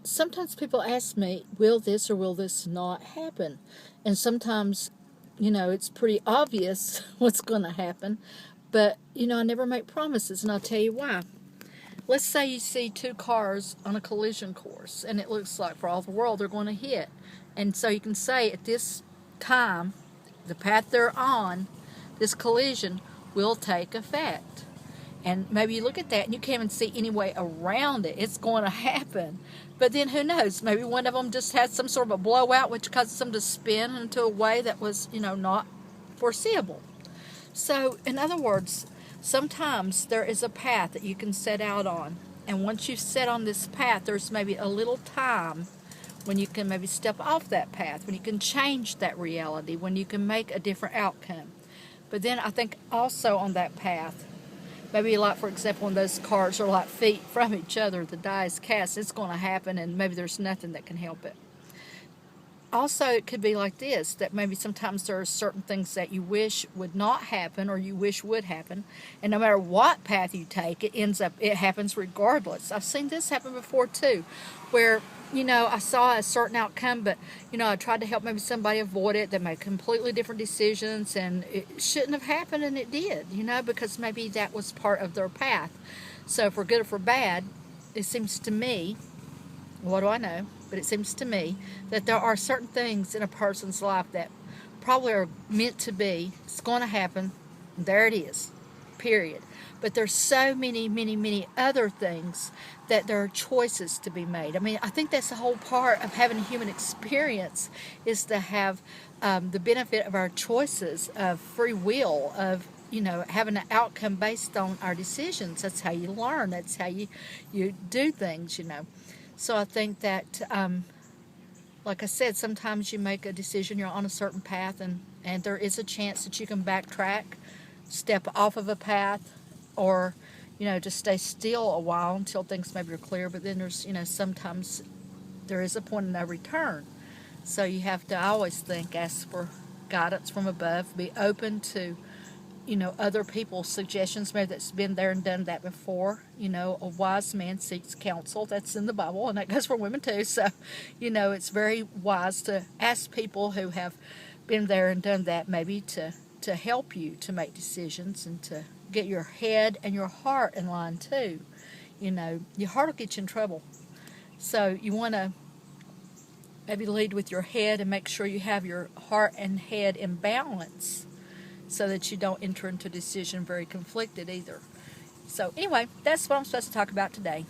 sometimes people ask me, will this or will this not happen? And sometimes, it's pretty obvious what's going to happen, but, I never make promises, and I'll tell you why. Let's say you see two cars on a collision course, and it looks like for all the world they're going to hit. And so you can say at this time, the path they're on, this collision will take effect. And maybe you look at that and you can't even see any way around it. It's going to happen. But then who knows? Maybe one of them just had some sort of a blowout which causes them to spin into a way that was, not foreseeable. So, in other words, sometimes there is a path that you can set out on. And once you set on this path, there's maybe a little time when you can maybe step off that path, when you can change that reality, when you can make a different outcome. But then I think also on that path, maybe like, for example, when those cars are like feet from each other, the die is cast, it's going to happen, and maybe there's nothing that can help it. Also, it could be like this, that maybe sometimes there are certain things that you wish would not happen or you wish would happen, and no matter what path you take, it happens regardless. I've seen this happen before too, where, I saw a certain outcome, but, I tried to help maybe somebody avoid it. They made completely different decisions, and it shouldn't have happened, and it did, because maybe that was part of their path. So for good or for bad, it seems to me, what do I know? But it seems to me that there are certain things in a person's life that probably are meant to be. It's going to happen. There it is. Period. But there's so many, many, many other things that there are choices to be made. I mean, I think that's the whole part of having a human experience, is to have the benefit of our choices, of free will, of having an outcome based on our decisions. That's how you learn. That's how you do things. So I think that, like I said, sometimes you make a decision, you're on a certain path, and there is a chance that you can backtrack, step off of a path, or, just stay still a while until things maybe are clear. But then there's, sometimes there is a point of no return. So you have to, I always think, ask for guidance from above, be open to other people's suggestions, maybe that's been there and done that before. A wise man seeks counsel. That's in the Bible, and that goes for women too. So, it's very wise to ask people who have been there and done that, maybe to help you to make decisions and to get your head and your heart in line too. Your heart will get you in trouble. So you want to maybe lead with your head and make sure you have your heart and head in balance, so that you don't enter into a decision very conflicted either. So anyway, that's what I'm supposed to talk about today.